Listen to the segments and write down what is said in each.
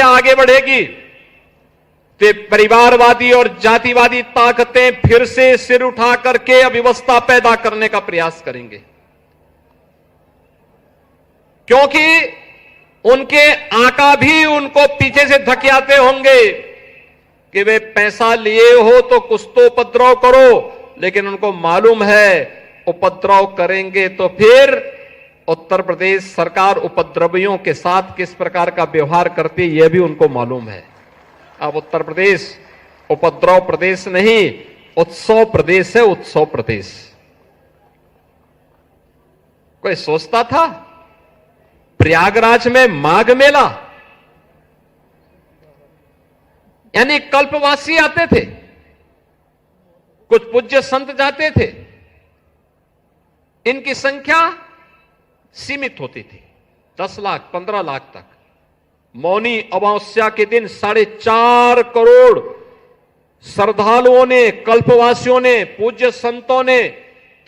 आगे बढ़ेगी तो परिवारवादी और जातिवादी ताकतें फिर से सिर उठा करके अव्यवस्था पैदा करने का प्रयास करेंगे, क्योंकि उनके आका भी उनको पीछे से धकेलते होंगे कि वे पैसा लिए हो तो कुछ तो उपद्रव करो, लेकिन उनको मालूम है उपद्रव करेंगे तो फिर उत्तर प्रदेश सरकार उपद्रवियों के साथ किस प्रकार का व्यवहार करती है यह भी उनको मालूम है। अब उत्तर प्रदेश उपद्रव प्रदेश नहीं, उत्सव प्रदेश है, उत्सव प्रदेश। कोई सोचता था प्रयागराज में माघ मेला यानी कल्पवासी आते थे, कुछ पूज्य संत जाते थे, इनकी संख्या सीमित होती थी 10 लाख 15 लाख तक। मौनी अमावस्या के दिन 4.5 करोड़ श्रद्धालुओं ने, कल्पवासियों ने, पूज्य संतों ने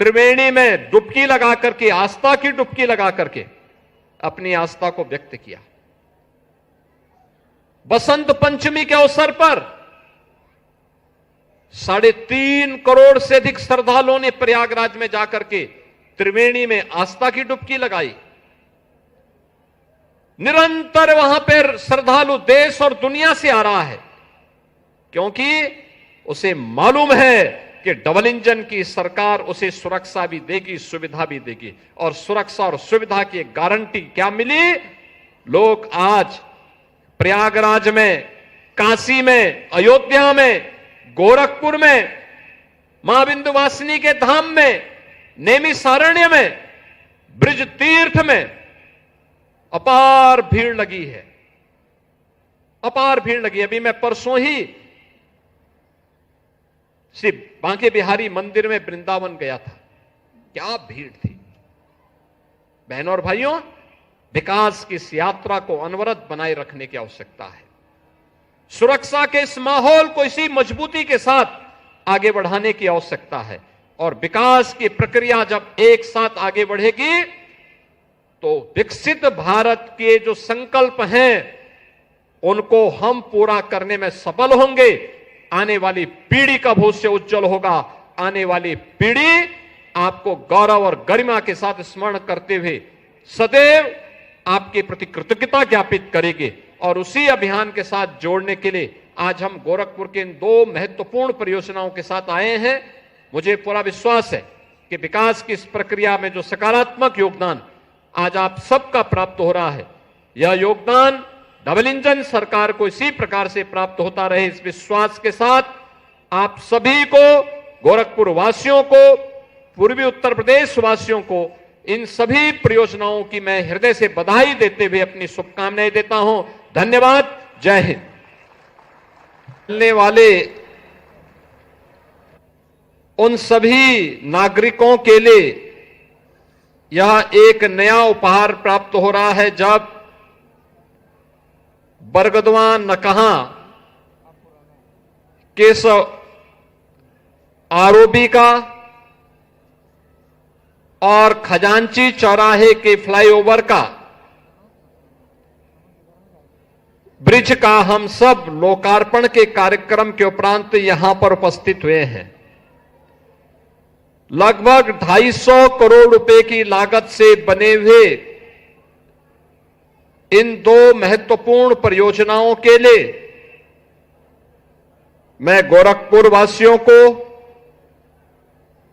त्रिवेणी में डुबकी लगा करके, आस्था की डुबकी लगा करके अपनी आस्था को व्यक्त किया। बसंत पंचमी के अवसर पर 3.5 करोड़ से अधिक श्रद्धालुओं ने प्रयागराज में जाकर के त्रिवेणी में आस्था की डुबकी लगाई। निरंतर वहां पर श्रद्धालु देश और दुनिया से आ रहा है, क्योंकि उसे मालूम है कि डबल इंजन की सरकार उसे सुरक्षा भी देगी, सुविधा भी देगी। और सुरक्षा और सुविधा की गारंटी क्या मिली? लोग आज प्रयागराज में, काशी में, अयोध्या में, गोरखपुर में, मां विंध्यवासिनी के धाम में, नैमिषारण्य में, ब्रज तीर्थ में अपार भीड़ लगी है, अपार भीड़ लगी। अभी मैं परसों ही श्री बांके बिहारी मंदिर में वृंदावन गया था, क्या भीड़ थी। बहनों और भाइयों, विकास की इस यात्रा को अनवरत बनाए रखने की आवश्यकता है। सुरक्षा के इस माहौल को इसी मजबूती के साथ आगे बढ़ाने की आवश्यकता है। और विकास की प्रक्रिया जब एक साथ आगे बढ़ेगी तो विकसित भारत के जो संकल्प हैं उनको हम पूरा करने में सफल होंगे। आने वाली पीढ़ी का भविष्य उज्जवल होगा। आने वाली पीढ़ी आपको गौरव और गरिमा के साथ स्मरण करते हुए सदैव आपके प्रति कृतज्ञता ज्ञापित करेंगे। और उसी अभियान के साथ जोड़ने के लिए आज हम गोरखपुर के इन 2 महत्वपूर्ण परियोजनाओं के साथ आए हैं। मुझे पूरा विश्वास है कि विकास की इस प्रक्रिया में जो सकारात्मक योगदान आज आप सबका प्राप्त हो रहा है, यह योगदान डबल इंजन सरकार को इसी प्रकार से प्राप्त होता रहे, इस विश्वास के साथ आप सभी को, गोरखपुर वासियों को, पूर्वी उत्तर प्रदेश वासियों को इन सभी परियोजनाओं की मैं हृदय से बधाई देते हुए अपनी शुभकामनाएं देता हूं। धन्यवाद। जय हिंद। मिलने वाले उन सभी नागरिकों के लिए यह एक नया उपहार प्राप्त हो रहा है जब बरगदवा नकहा केशव आरओबी का और खजांची चौराहे के फ्लाईओवर का ब्रिज का हम सब लोकार्पण के कार्यक्रम के उपरांत यहां पर उपस्थित हुए हैं। लगभग 250 करोड़ रुपए की लागत से बने हुए इन 2 महत्वपूर्ण परियोजनाओं के लिए मैं गोरखपुर वासियों को,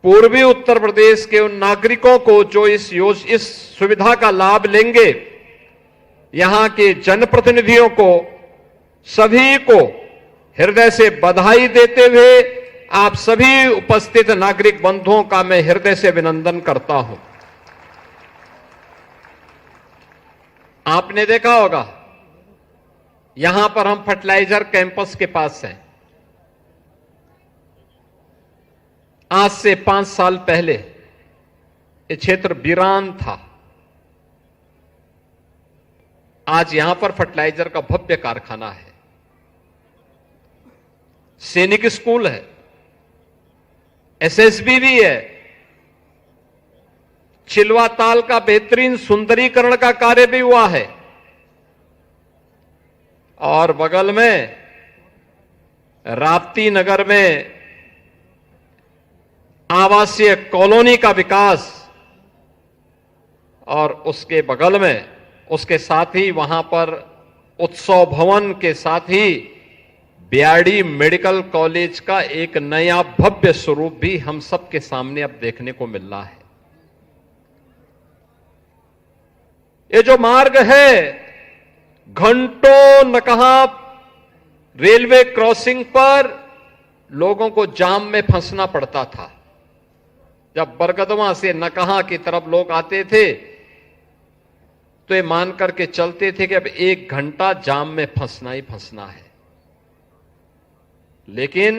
पूर्वी उत्तर प्रदेश के उन नागरिकों को जो इस सुविधा का लाभ लेंगे, यहां के जनप्रतिनिधियों को, सभी को हृदय से बधाई देते हुए आप सभी उपस्थित नागरिक बंधुओं का मैं हृदय से अभिनंदन करता हूं। आपने देखा होगा यहां पर हम फर्टिलाइजर कैंपस के पास हैं। आज से 5 साल पहले ये क्षेत्र वीरान था। आज यहां पर फर्टिलाइजर का भव्य कारखाना है, सैनिक स्कूल है, एसएसबी भी है, चिलवा ताल का बेहतरीन सुंदरीकरण का कार्य भी हुआ है। और बगल में राप्ती नगर में आवासीय कॉलोनी का विकास, और उसके बगल में, उसके साथ ही वहां पर उत्सव भवन के साथ ही बीआरडी मेडिकल कॉलेज का एक नया भव्य स्वरूप भी हम सबके सामने अब देखने को मिल रहा है। ये जो मार्ग है, घंटों नकहा रेलवे क्रॉसिंग पर लोगों को जाम में फंसना पड़ता था। जब बरगदवा से नकहा की तरफ लोग आते थे तो ये मान करके चलते थे कि अब 1 घंटा जाम में फंसना ही फंसना है। लेकिन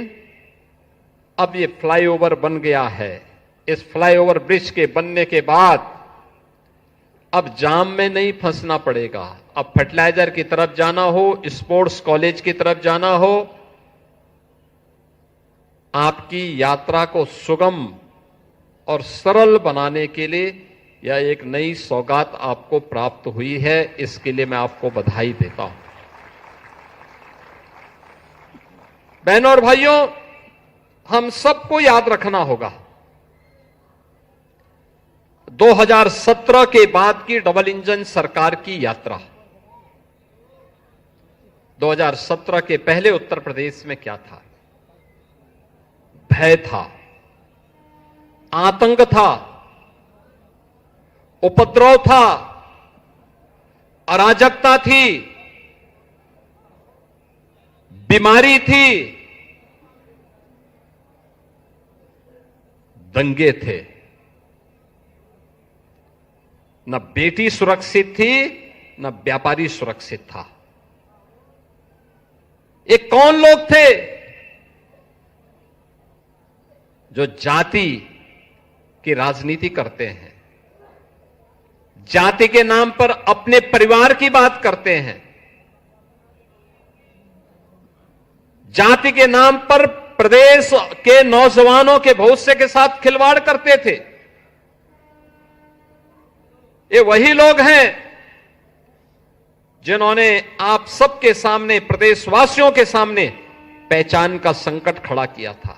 अब ये फ्लाईओवर बन गया है। इस फ्लाईओवर ब्रिज के बनने के बाद अब जाम में नहीं फंसना पड़ेगा। अब फर्टिलाइजर की तरफ जाना हो, स्पोर्ट्स कॉलेज की तरफ जाना हो, आपकी यात्रा को सुगम और सरल बनाने के लिए यह एक नई सौगात आपको प्राप्त हुई है। इसके लिए मैं आपको बधाई देता हूं। बहनों और भाइयों, हम सबको याद रखना होगा 2017 के बाद की डबल इंजन सरकार की यात्रा। 2017 के पहले उत्तर प्रदेश में क्या था? भय था, आतंक था, उपद्रव था, अराजकता थी, बीमारी थी, दंगे थे। न बेटी सुरक्षित थी, न व्यापारी सुरक्षित था। ये कौन लोग थे जो जाति की राजनीति करते हैं, जाति के नाम पर अपने परिवार की बात करते हैं, जाति के नाम पर प्रदेश के नौजवानों के भविष्य के साथ खिलवाड़ करते थे। ये वही लोग हैं जिन्होंने आप सबके सामने, प्रदेशवासियों के सामने पहचान का संकट खड़ा किया था।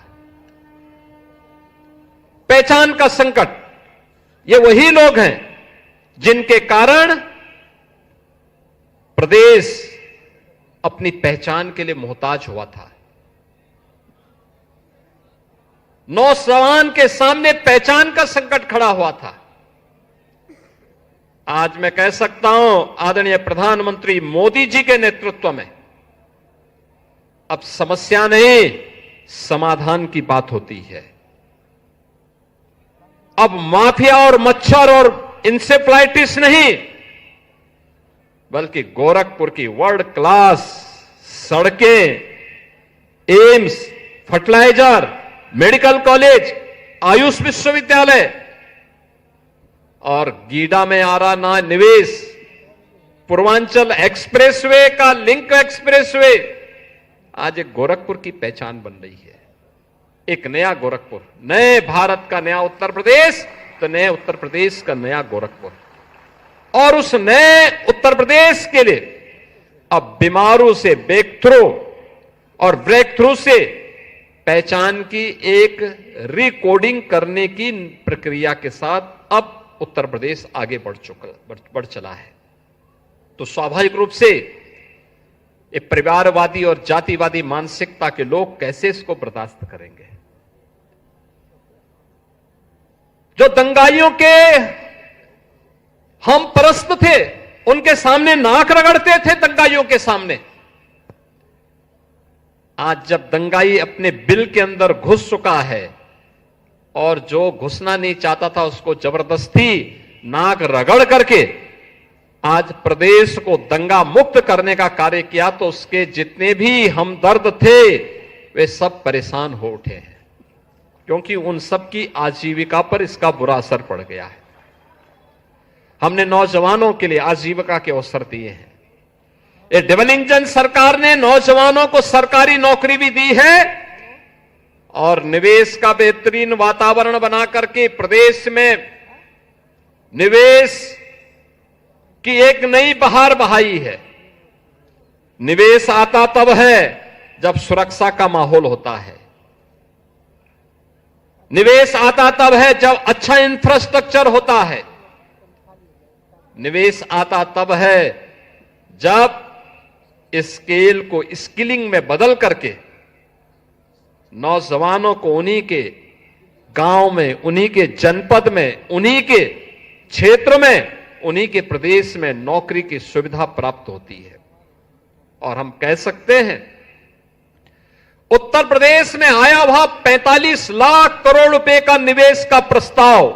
पहचान का संकट, ये वही लोग हैं जिनके कारण प्रदेश अपनी पहचान के लिए मोहताज हुआ था। नौजवान के सामने पहचान का संकट खड़ा हुआ था। आज मैं कह सकता हूं, आदरणीय प्रधानमंत्री मोदी जी के नेतृत्व में अब समस्या नहीं, समाधान की बात होती है। अब माफिया और मच्छर और इंसेफ्लाइटिस नहीं, बल्कि गोरखपुर की वर्ल्ड क्लास सड़कें, AIIMS, fertiliser, medical college, AYUSH विश्वविद्यालय और गीडा में आ रहा ना निवेश, पूर्वांचल एक्सप्रेसवे का लिंक एक्सप्रेसवे, आज एक गोरखपुर की पहचान बन रही है। एक नया गोरखपुर, नए भारत का नया उत्तर प्रदेश, तो नए उत्तर प्रदेश का नया गोरखपुर। और उस नए उत्तर प्रदेश के लिए अब बीमारू से ब्रेक थ्रू और ब्रेक थ्रू से पहचान की एक रिकोडिंग करने की प्रक्रिया के साथ अब उत्तर प्रदेश आगे बढ़ चला है। तो स्वाभाविक रूप से ये परिवारवादी और जातिवादी मानसिकता के लोग कैसे इसको बर्दाश्त करेंगे? जो दंगाइयों के हम परस्त थे, उनके सामने नाक रगड़ते थे दंगाइयों के सामने, आज जब दंगाई अपने बिल के अंदर घुस चुका है और जो घुसना नहीं चाहता था उसको जबरदस्ती नाक रगड़ करके आज प्रदेश को दंगा मुक्त करने का कार्य किया, तो उसके जितने भी हमदर्द थे वे सब परेशान हो उठे हैं, क्योंकि उन सब की आजीविका पर इसका बुरा असर पड़ गया है। हमने नौजवानों के लिए आजीविका के अवसर दिए हैं। ये डबल इंजन सरकार ने नौजवानों को सरकारी नौकरी भी दी है और निवेश का बेहतरीन वातावरण बना करके प्रदेश में निवेश की एक नई बहार बहाई है। निवेश आता तब है जब सुरक्षा का माहौल होता है। निवेश आता तब है जब अच्छा इंफ्रास्ट्रक्चर होता है। निवेश आता तब है जब स्केल को स्किलिंग में बदल करके नौजवानों को उन्हीं के गांव में, उन्हीं के जनपद में, उन्हीं के क्षेत्र में, उन्हीं के प्रदेश में नौकरी की सुविधा प्राप्त होती है। और हम कह सकते हैं उत्तर प्रदेश में आया हुआ 45 लाख करोड़ रुपए का निवेश का प्रस्ताव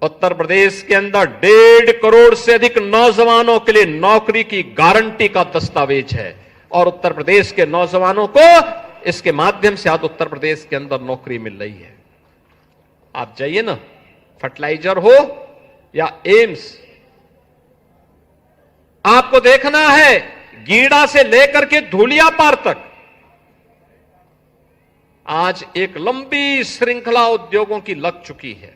उत्तर प्रदेश के अंदर 1.5 करोड़ से अधिक नौजवानों के लिए नौकरी की गारंटी का दस्तावेज है। और उत्तर प्रदेश के नौजवानों को इसके माध्यम से आज उत्तर प्रदेश के अंदर नौकरी मिल रही है। आप जाइए ना, फर्टिलाइजर हो या एम्स, आपको देखना है गीड़ा से लेकर के धूलियापार तक आज एक लंबी श्रृंखला उद्योगों की लग चुकी है।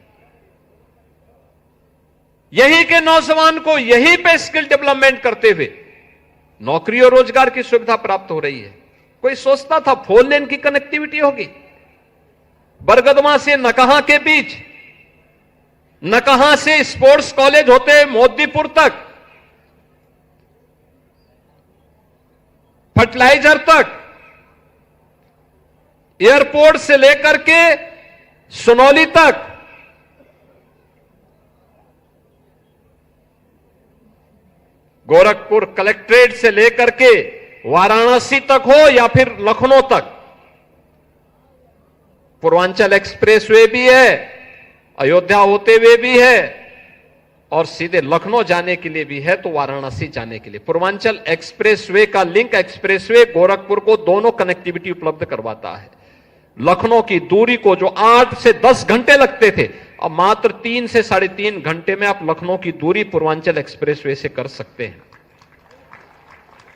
यहीं के नौजवान को यहीं पे स्किल डेवलपमेंट करते हुए नौकरी और रोजगार की सुविधा प्राप्त हो रही है। कोई सोचता था 4 लेन की कनेक्टिविटी होगी बरगदवा से नकहा के बीच, नकहा से स्पोर्ट्स कॉलेज होते मोदीपुर तक, फर्टिलाइजर तक, एयरपोर्ट से लेकर के सुनौली तक, गोरखपुर कलेक्ट्रेट से लेकर के वाराणसी तक हो या फिर लखनऊ तक। पूर्वांचल एक्सप्रेसवे भी है, अयोध्या होते हुए भी है और सीधे लखनऊ जाने के लिए भी है, तो वाराणसी जाने के लिए। पूर्वांचल एक्सप्रेसवे का लिंक एक्सप्रेसवे गोरखपुर को दोनों कनेक्टिविटी उपलब्ध करवाता है। लखनऊ की दूरी को जो 8 से 10 घंटे लगते थे, अब मात्र 3 से 3.5 घंटे में आप लखनऊ की दूरी पूर्वांचल एक्सप्रेसवे से कर सकते हैं।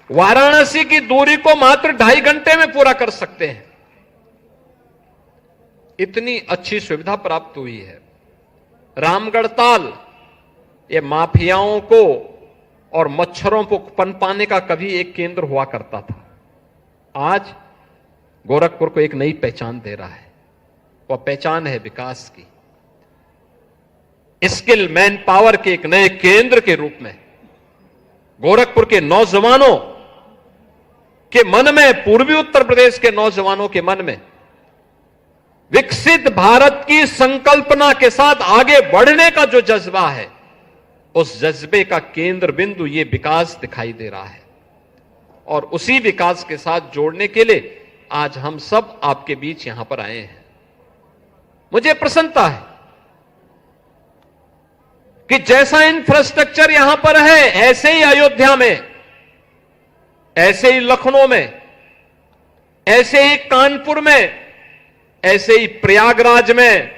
वाराणसी की दूरी को मात्र 2.5 घंटे में पूरा कर सकते हैं। इतनी अच्छी सुविधा प्राप्त हुई है। रामगढ़ ताल ये माफियाओं को और मच्छरों को पनपाने का कभी एक केंद्र हुआ करता था, आज गोरखपुर को एक नई पहचान दे रहा है। वह पहचान है विकास की, स्किल मैन पावर के एक नए केंद्र के रूप में गोरखपुर के नौजवानों के मन में, पूर्वी उत्तर प्रदेश के नौजवानों के मन में विकसित भारत की संकल्पना के साथ आगे बढ़ने का जो जज्बा है, उस जज्बे का केंद्र बिंदु ये विकास दिखाई दे रहा है। और उसी विकास के साथ जोड़ने के लिए आज हम सब आपके बीच यहां पर आए हैं। मुझे प्रसन्नता है कि जैसा इंफ्रास्ट्रक्चर यहां पर है, ऐसे ही अयोध्या में, ऐसे ही लखनऊ में, ऐसे ही कानपुर में, ऐसे ही प्रयागराज में,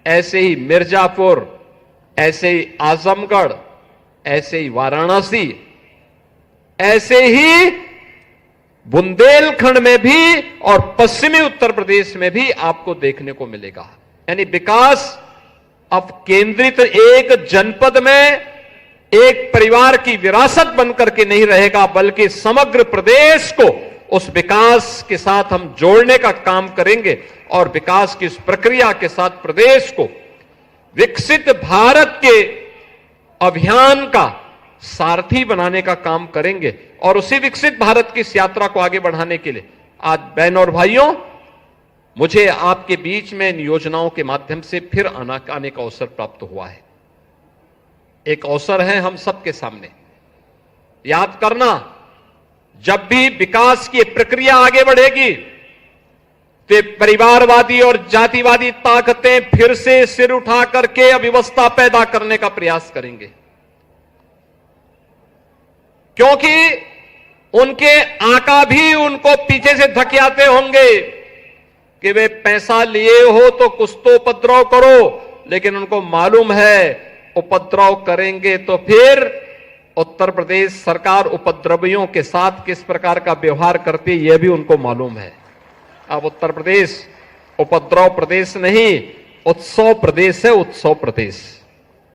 ऐसे ही मिर्जापुर, ऐसे ही आजमगढ़, ऐसे ही वाराणसी, ऐसे ही बुंदेलखंड में भी और पश्चिमी उत्तर प्रदेश में भी आपको देखने को मिलेगा। यानी विकास अब केंद्रित एक जनपद में एक परिवार की विरासत बनकर के नहीं रहेगा, बल्कि समग्र प्रदेश को उस विकास के साथ हम जोड़ने का काम करेंगे और विकास की इस प्रक्रिया के साथ प्रदेश को विकसित भारत के अभियान का सारथी बनाने का काम करेंगे। और उसी विकसित भारत की इस यात्रा को आगे बढ़ाने के लिए आज बहनों और भाइयों, मुझे आपके बीच में इन योजनाओं के माध्यम से फिर आने का अवसर प्राप्त हुआ है। एक अवसर है हम सबके सामने। याद करना, जब भी विकास की प्रक्रिया आगे बढ़ेगी तो परिवारवादी और जातिवादी ताकतें फिर से सिर उठा करके अव्यवस्था पैदा करने का प्रयास करेंगे, क्योंकि उनके आका भी उनको पीछे से धकियाते होंगे कि वे पैसा लिए हो तो कुछ तो उपद्रव करो, लेकिन उनको मालूम है उपद्रव करेंगे तो फिर उत्तर प्रदेश सरकार उपद्रवियों के साथ किस प्रकार का व्यवहार करती है, यह भी उनको मालूम है। अब उत्तर प्रदेश उपद्रव प्रदेश नहीं, उत्सव प्रदेश है, उत्सव प्रदेश।